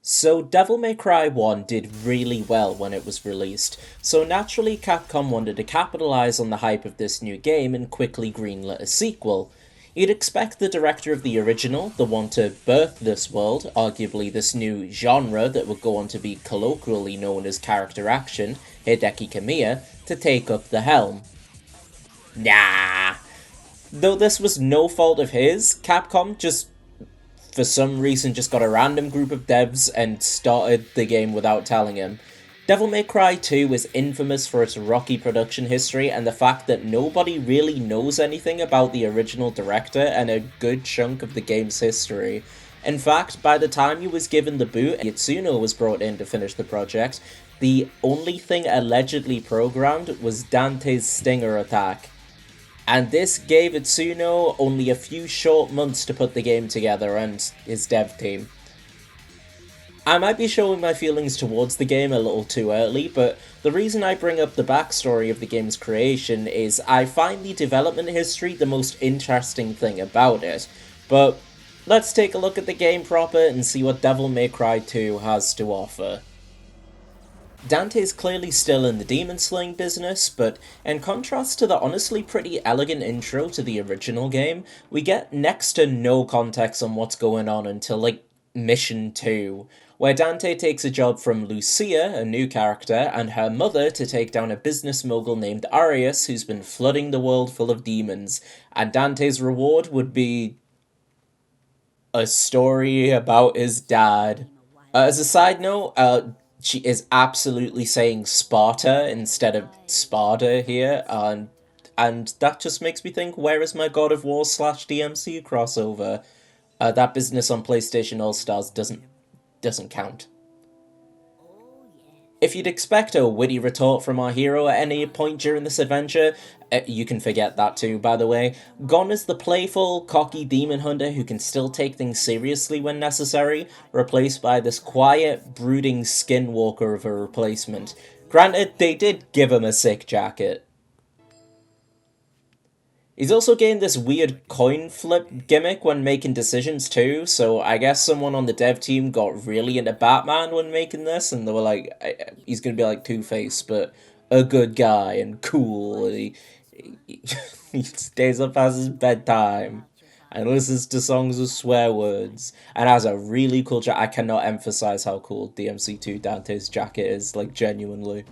So Devil May Cry 1 did really well when it was released, so naturally Capcom wanted to capitalize on the hype of this new game and quickly greenlit a sequel. You'd expect the director of the original, the one to birth this world, arguably this new genre that would go on to be colloquially known as character action, Hideki Kamiya, to take up the helm. Nah. Though this was no fault of his, Capcom just for some reason just got a random group of devs and started the game without telling him. Devil May Cry 2 is infamous for its rocky production history and the fact that nobody really knows anything about the original director and a good chunk of the game's history. In fact, by the time he was given the boot and Itsuno was brought in to finish the project, the only thing allegedly programmed was Dante's stinger attack. And this gave Itsuno only a few short months to put the game together and his dev team. I might be showing my feelings towards the game a little too early, but the reason I bring up the backstory of the game's creation is I find the development history the most interesting thing about it. But let's take a look at the game proper and see what Devil May Cry 2 has to offer. Dante is clearly still in the demon slaying business, but in contrast to the honestly pretty elegant intro to the original game, we get next to no context on what's going on until like Mission 2, where Dante takes a job from Lucia, a new character, and her mother to take down a business mogul named Arius who's been flooding the world full of demons, and Dante's reward would be a story about his dad. As a side note, she is absolutely saying Sparta instead of Sparta here, and that just makes me think, where is my God of War / DMC crossover? That business on PlayStation All-Stars doesn't count. If you'd expect a witty retort from our hero at any point during this adventure, you can forget that too, by the way. Gone is the playful, cocky demon hunter who can still take things seriously when necessary, replaced by this quiet, brooding skinwalker of a replacement. Granted, they did give him a sick jacket. He's also gained this weird coin flip gimmick when making decisions too, so I guess someone on the dev team got really into Batman when making this, and they were like, he's gonna be like Two-Face, but a good guy and cool, and he stays up past his bedtime, and listens to songs with swear words, and has a really cool jacket. I cannot emphasize how cool DMC2 Dante's jacket is, like, genuinely.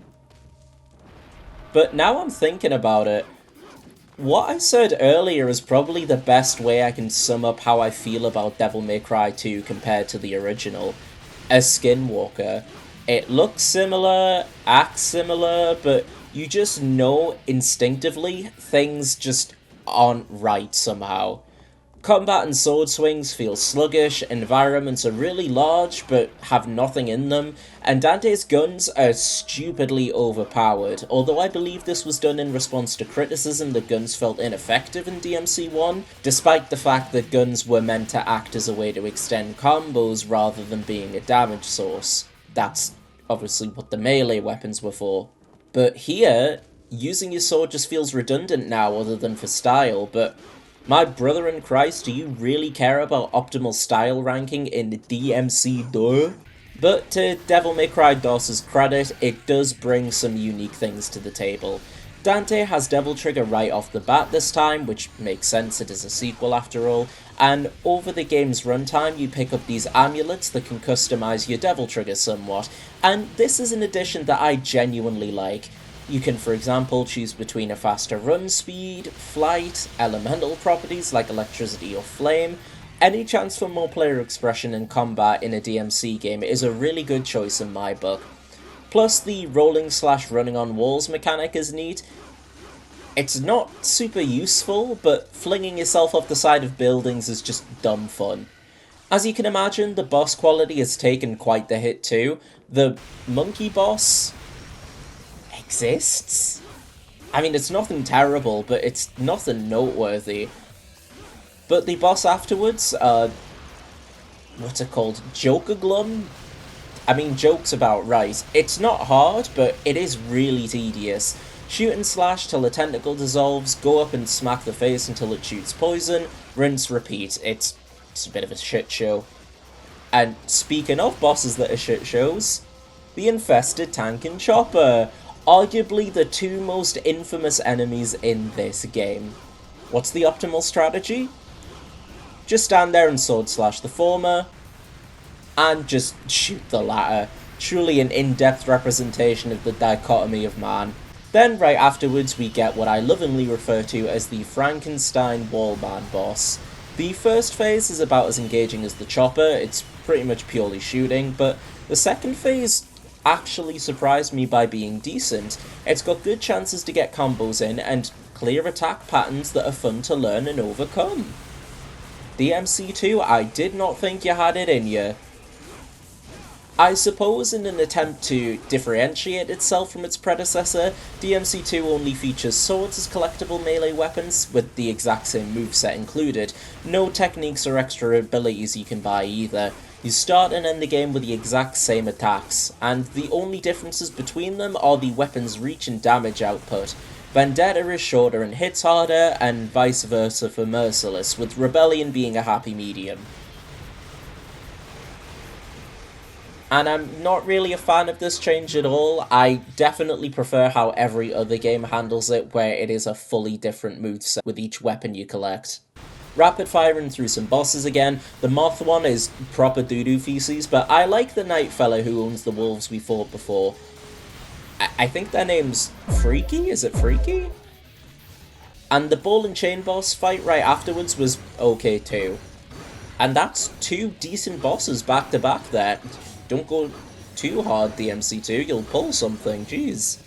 But now I'm thinking about it, what I said earlier is probably the best way I can sum up how I feel about Devil May Cry 2 compared to the original. A skinwalker. It looks similar, acts similar, but you just know instinctively things just aren't right somehow. Combat and sword swings feel sluggish, environments are really large but have nothing in them, and Dante's guns are stupidly overpowered, although I believe this was done in response to criticism that guns felt ineffective in DMC1, despite the fact that guns were meant to act as a way to extend combos rather than being a damage source. That's obviously what the melee weapons were for. But here, using your sword just feels redundant now other than for style, but my brother in Christ, do you really care about optimal style ranking in DMC2? But to Devil May Cry DOS's credit, it does bring some unique things to the table. Dante has Devil Trigger right off the bat this time, which makes sense, it is a sequel after all, and over the game's runtime you pick up these amulets that can customize your Devil Trigger somewhat, and this is an addition that I genuinely like. You can, for example, choose between a faster run speed, flight, elemental properties like electricity or flame. Any chance for more player expression in combat in a DMC game is a really good choice in my book. Plus, the rolling / running on walls mechanic is neat. It's not super useful, but flinging yourself off the side of buildings is just dumb fun. As you can imagine, the boss quality has taken quite the hit too. The monkey boss exists? I mean, it's nothing terrible, but it's nothing noteworthy. But the boss afterwards, what's it called? Joker Glum? I mean, joke's about right. It's not hard, but it is really tedious. Shoot and slash till the tentacle dissolves, go up and smack the face until it shoots poison, rinse, repeat. It's a bit of a shit show. And speaking of bosses that are shit shows, the infested tank and chopper, arguably the two most infamous enemies in this game. What's the optimal strategy? Just stand there and sword slash the former, and just shoot the latter. Truly an in-depth representation of the dichotomy of man. Then right afterwards we get what I lovingly refer to as the Frankenstein Wallman boss. The first phase is about as engaging as the chopper, it's pretty much purely shooting, but the second phase actually surprised me by being decent. It's got good chances to get combos in, and clear attack patterns that are fun to learn and overcome. DMC2, I did not think you had it in you. I suppose in an attempt to differentiate itself from its predecessor, DMC2 only features swords as collectible melee weapons, with the exact same moveset included. No techniques or extra abilities you can buy either. You start and end the game with the exact same attacks, and the only differences between them are the weapon's reach and damage output. Vendetta is shorter and hits harder, and vice versa for Merciless, with Rebellion being a happy medium. And I'm not really a fan of this change at all. I definitely prefer how every other game handles it, where it is a fully different moveset with each weapon you collect. Rapid firing through some bosses again. The Moth one is proper doo-doo feces, but I like the Knight fella who owns the wolves we fought before. I think their name's Freaky? Is it Freaky? And the ball and chain boss fight right afterwards was okay too. And that's two decent bosses back to back there. Don't go too hard, DMC2, you'll pull something, jeez.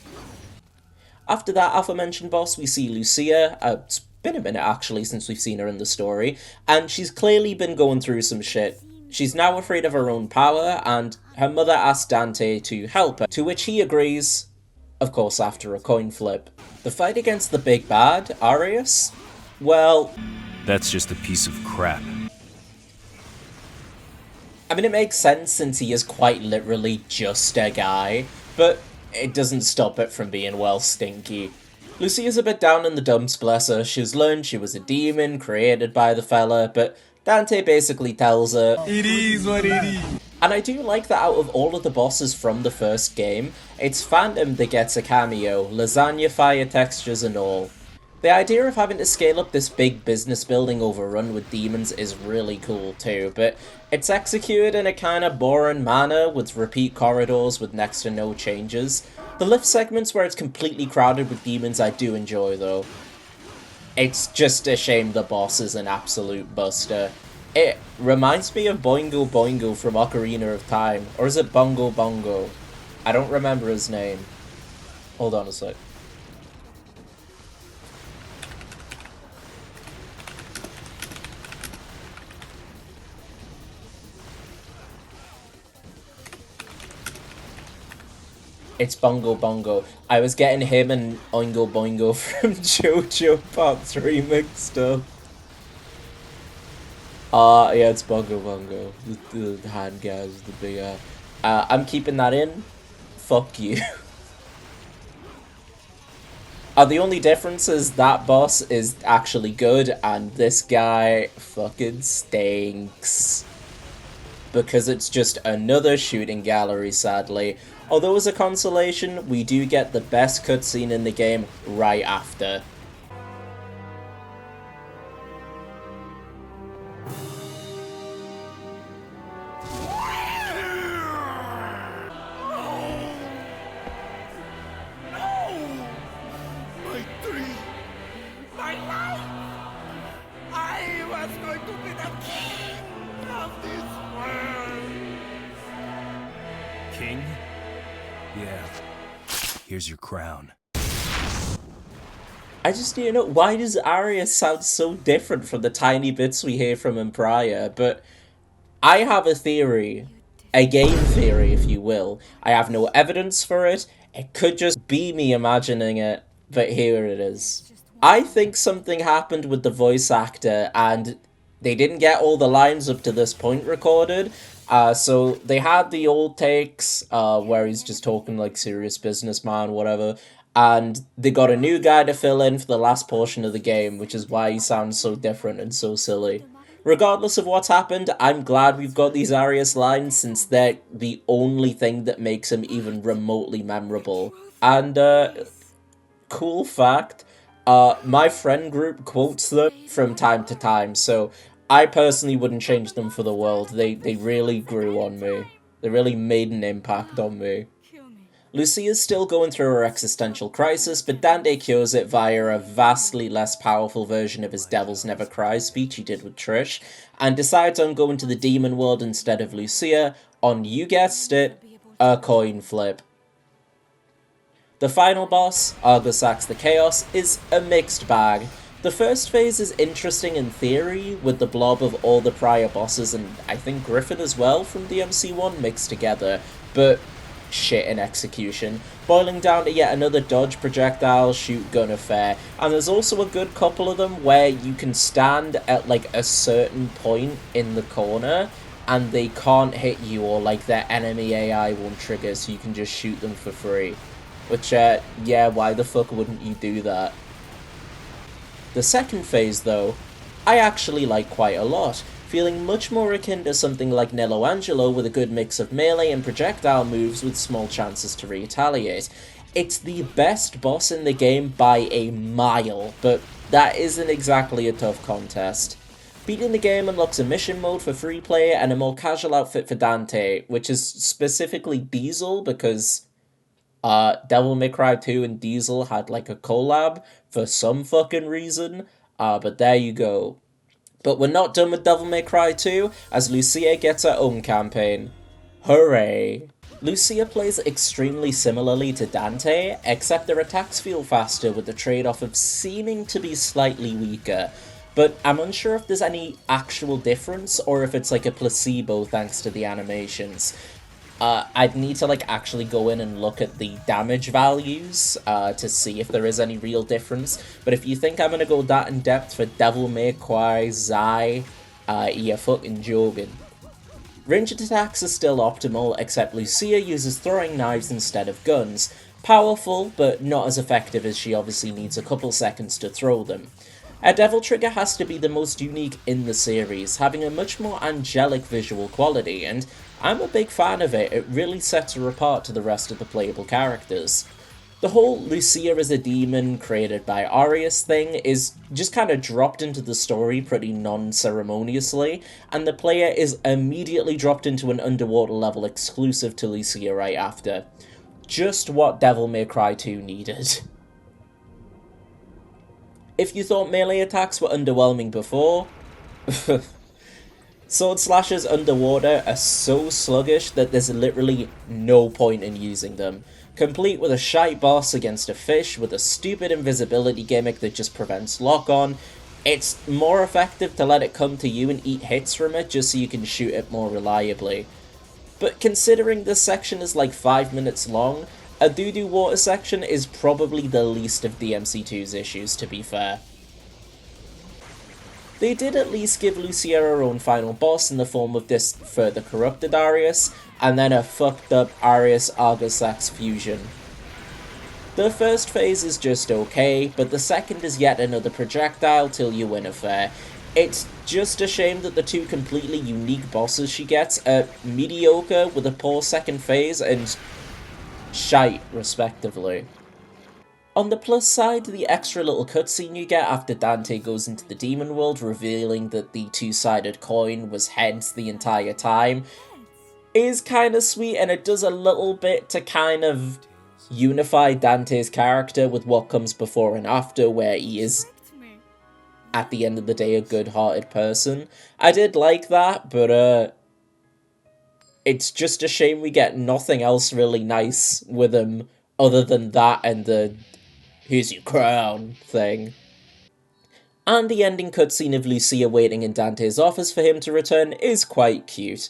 After that aforementioned boss, we see Lucia. It's been a minute actually since we've seen her in the story, and she's clearly been going through some shit. She's now afraid of her own power, and her mother asks Dante to help her, to which he agrees, of course after a coin flip. The fight against the big bad, Arius? Well... that's just a piece of crap. I mean, it makes sense since he is quite literally just a guy, but it doesn't stop it from being, well, stinky. Lucia's a bit down in the dumps, bless her. She's learned she was a demon created by the fella, but Dante basically tells her, "It is what it is." And I do like that out of all of the bosses from the first game, it's Phantom that gets a cameo, lasagna fire textures and all. The idea of having to scale up this big business building overrun with demons is really cool too, but it's executed in a kinda boring manner with repeat corridors with next to no changes. The lift segments where it's completely crowded with demons I do enjoy though. It's just a shame the boss is an absolute buster. It reminds me of Boingo Boingo from Ocarina of Time, or is it Bongo Bongo? I don't remember his name. Hold on a sec. It's Bongo Bongo. I was getting him and Oingo Boingo from JoJo Part 3 mixed up. Yeah, it's Bongo Bongo. The hand guys, the big I'm keeping that in. Fuck you. The only difference is that boss is actually good, and this guy fucking stinks. Because it's just another shooting gallery, sadly. Although as a consolation, we do get the best cutscene in the game right after. King? Yeah. Here's your crown. I just, you know, why does Arius sound so different from the tiny bits we hear from him prior? But I have a theory. A game theory, if you will. I have no evidence for it. It could just be me imagining it, but here it is. I think something happened with the voice actor, and they didn't get all the lines up to this point recorded. So they had the old takes, where he's just talking like serious businessman, whatever, and they got a new guy to fill in for the last portion of the game, which is why he sounds so different and so silly. Regardless of what's happened, I'm glad we've got these Arius lines since they're the only thing that makes him even remotely memorable. And, cool fact, my friend group quotes them from time to time, so I personally wouldn't change them for the world. They really grew on me. They really made an impact on me. Lucia's still going through her existential crisis, but Dante cures it via a vastly less powerful version of his Devils Never Cry speech he did with Trish, and decides on going to the demon world instead of Lucia on, you guessed it, a coin flip. The final boss, Argosax the Chaos, is a mixed bag. The first phase is interesting in theory, with the blob of all the prior bosses and I think Griffin as well from DMC1 mixed together, but shit in execution, boiling down to yet another dodge projectile shoot gun affair. And there's also a good couple of them where you can stand at like a certain point in the corner and they can't hit you, or like their enemy AI won't trigger, so you can just shoot them for free. Which, yeah, why the fuck wouldn't you do that? The second phase, though, I actually like quite a lot, feeling much more akin to something like Nello Angelo with a good mix of melee and projectile moves with small chances to retaliate. It's the best boss in the game by a mile, but that isn't exactly a tough contest. Beating the game unlocks a mission mode for free play and a more casual outfit for Dante, which is specifically Diesel because Devil May Cry 2 and Diesel had like a collab for some fucking reason, but there you go. But we're not done with Devil May Cry 2, as Lucia gets her own campaign. Hooray! Lucia plays extremely similarly to Dante, except their attacks feel faster with the trade-off of seeming to be slightly weaker. But I'm unsure if there's any actual difference, or if it's like a placebo thanks to the animations. I'd need to like actually go in and look at the damage values to see if there is any real difference. But if you think I'm gonna go that in depth for Devil May Cry Zai, you're fucking joking. Ranged attacks are still optimal, except Lucia uses throwing knives instead of guns. Powerful, but not as effective as she obviously needs a couple seconds to throw them. A Devil Trigger has to be the most unique in the series, having a much more angelic visual quality, and I'm a big fan of it. It really sets her apart to the rest of the playable characters. The whole Lucia as a demon created by Arius thing is just kind of dropped into the story pretty non-ceremoniously, and the player is immediately dropped into an underwater level exclusive to Lucia right after. Just what Devil May Cry 2 needed. If you thought melee attacks were underwhelming before, Sword Slashers underwater are so sluggish that there's literally no point in using them. Complete with a shite boss against a fish with a stupid invisibility gimmick that just prevents lock-on, it's more effective to let it come to you and eat hits from it just so you can shoot it more reliably. But considering this section is like 5 minutes long, a doo-doo water section is probably the least of DMC2's issues, to be fair. They did at least give Lucia her own final boss in the form of this further corrupted Arius, and then a fucked up Arius Argosax fusion. The first phase is just okay, but the second is yet another projectile till you win affair. It's just a shame that the two completely unique bosses she gets are mediocre with a poor second phase and shite, respectively. On the plus side, the extra little cutscene you get after Dante goes into the demon world, revealing that the two-sided coin was heads the entire time, is kind of sweet, and it does a little bit to kind of unify Dante's character with what comes before and after, where he is, at the end of the day, a good-hearted person. I did like that, but it's just a shame we get nothing else really nice with him other than that and the "here's your crown" thing. And the ending cutscene of Lucia waiting in Dante's office for him to return is quite cute.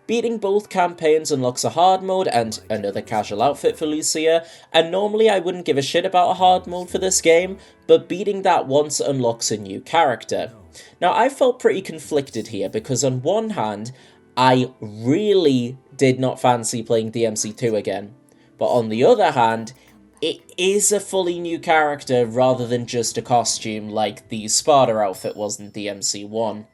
Beating both campaigns unlocks a hard mode and another casual outfit for Lucia, and normally I wouldn't give a shit about a hard mode for this game, but beating that once unlocks a new character. Now I felt pretty conflicted here, because on one hand, I really did not fancy playing DMC2 again, but on the other hand, it is a fully new character rather than just a costume like the Sparta outfit was in DMC1.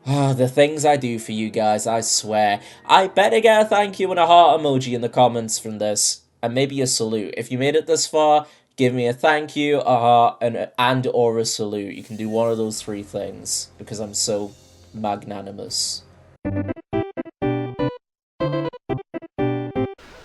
Ah, the things I do for you guys, I swear. I better get a thank you and a heart emoji in the comments from this. And maybe a salute. If you made it this far, give me a thank you, a heart, and or a salute. You can do one of those three things, because I'm so magnanimous.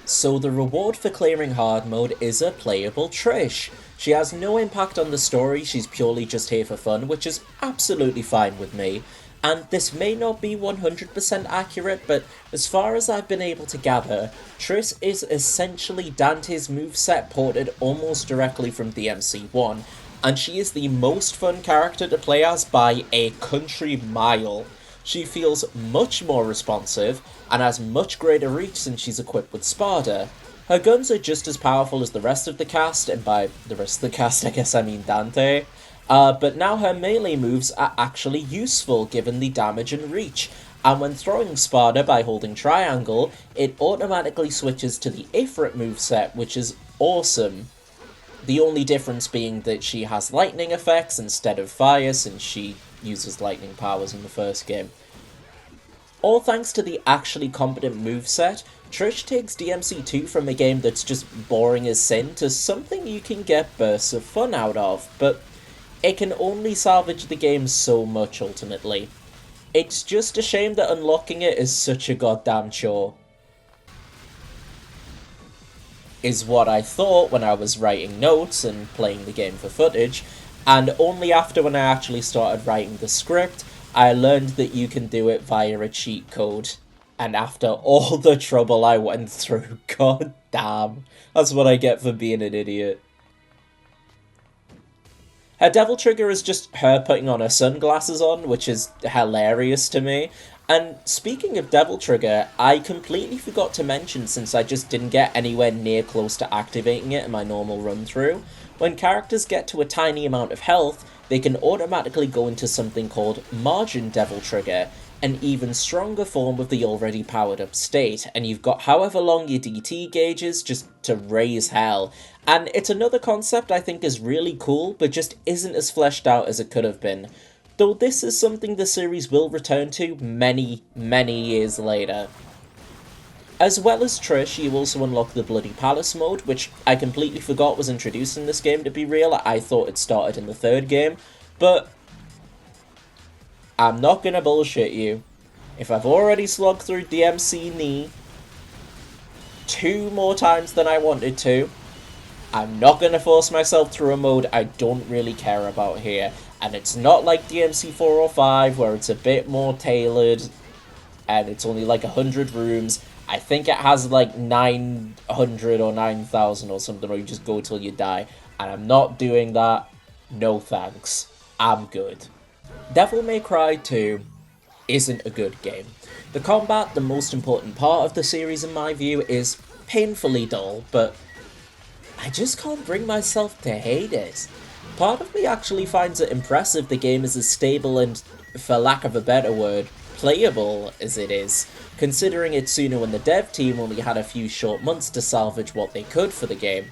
So the reward for clearing hard mode is a playable Trish. She has no impact on the story, she's purely just here for fun, which is absolutely fine with me. And this may not be 100% accurate, but as far as I've been able to gather, Trish is essentially Dante's moveset ported almost directly from DMC1, and she is the most fun character to play as by a country mile. She feels much more responsive, and has much greater reach since she's equipped with Spada. Her guns are just as powerful as the rest of the cast, and by the rest of the cast I guess I mean Dante, but now her melee moves are actually useful given the damage and reach, and when throwing Spada by holding triangle, it automatically switches to the Ifrit moveset, which is awesome. The only difference being that she has lightning effects instead of fire, since she uses lightning powers in the first game. All thanks to the actually competent moveset, Trish takes DMC2 from a game that's just boring as sin to something you can get bursts of fun out of, but it can only salvage the game so much ultimately. It's just a shame that unlocking it is such a goddamn chore. Is what I thought when I was writing notes and playing the game for footage, and only after when I actually started writing the script, I learned that you can do it via a cheat code. And after all the trouble I went through, god damn, that's what I get for being an idiot. Her devil trigger is just her putting on her sunglasses on, which is hilarious to me. And speaking of devil trigger, I completely forgot to mention, since I just didn't get anywhere near close to activating it in my normal run through, when characters get to a tiny amount of health, they can automatically go into something called Margin Devil Trigger, an even stronger form of the already powered up state, and you've got however long your DT gauge is just to raise hell. And it's another concept I think is really cool, but just isn't as fleshed out as it could have been. Though this is something the series will return to many, many years later. As well as Trish, you also unlock the Bloody Palace mode, which I completely forgot was introduced in this game, to be real. I thought it started in the third game, but I'm not gonna bullshit you. If I've already slogged through DMC Knee 2 more times than I wanted to, I'm not gonna force myself through a mode I don't really care about here. And it's not like DMC 4 or 5, where it's a bit more tailored, and it's only like 100 rooms. I think it has like 900 or 9,000 or something, or you just go till you die. And I'm not doing that. No thanks. I'm good. Devil May Cry 2 isn't a good game. The combat, the most important part of the series in my view, is painfully dull, but I just can't bring myself to hate it. Part of me actually finds it impressive the game is as stable and, for lack of a better word, playable as it is, considering Itsuno and the dev team only had a few short months to salvage what they could for the game.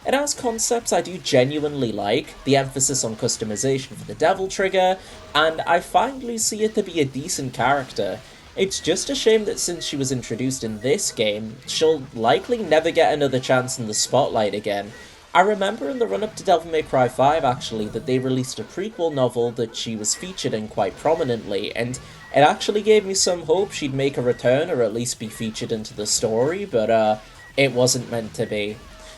It has concepts I do genuinely like, the emphasis on customization for the devil trigger, and I find Lucia to be a decent character. It's just a shame that since she was introduced in this game, she'll likely never get another chance in the spotlight again. I remember in the run-up to Devil May Cry 5 actually that they released a prequel novel that she was featured in quite prominently, and it actually gave me some hope she'd make a return or at least be featured into the story, but it wasn't meant to be.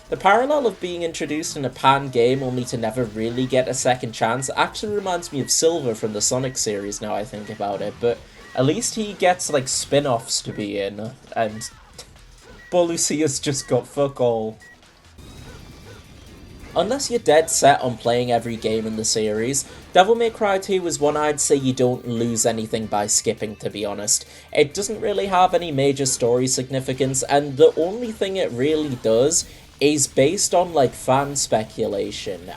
The parallel of being introduced in a pan game only to never really get a second chance actually reminds me of Silver from the Sonic series now I think about it, but at least he gets like spin-offs to be in, and poor Lucia's just got fuck all. Unless you're dead set on playing every game in the series, Devil May Cry 2 is one I'd say you don't lose anything by skipping, to be honest. It doesn't really have any major story significance, and the only thing it really does is based on, like, fan speculation.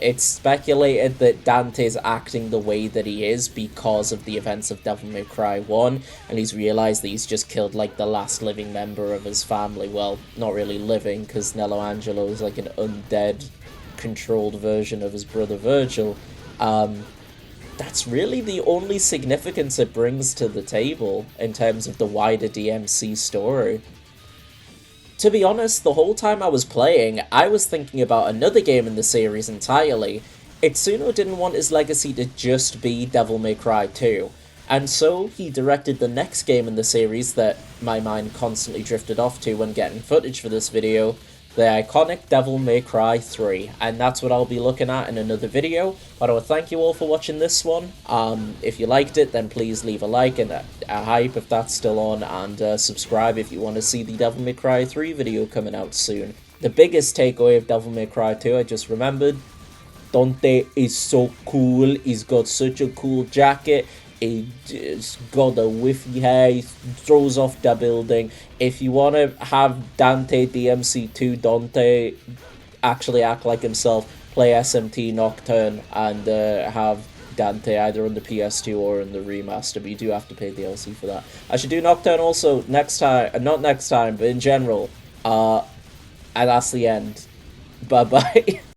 It's speculated that Dante's acting the way that he is because of the events of Devil May Cry 1, and he's realised that he's just killed, like, the last living member of his family. Well, not really living, because Nello Angelo is, like, an undead controlled version of his brother Virgil, that's really the only significance it brings to the table in terms of the wider DMC story. To be honest, the whole time I was playing, I was thinking about another game in the series entirely. Itsuno didn't want his legacy to just be Devil May Cry 2, and so he directed the next game in the series that my mind constantly drifted off to when getting footage for this video, the iconic Devil May Cry 3, and that's what I'll be looking at in another video. But I would thank you all for watching this one. If you liked it, then please leave a like and a hype if that's still on, and subscribe if you want to see the Devil May Cry 3 video coming out soon. The biggest takeaway of Devil May Cry 2, I just remembered, Dante is so cool. He's got such a cool jacket. He's got a whiffy hair. He throws off the building. If you want to have Dante DMC2 Dante actually act like himself, play SMT Nocturne and have Dante either on the PS2 or in the remaster, but you do have to pay DLC for that. I should do Nocturne also next time, not next time, but in general. And that's the end. Bye bye.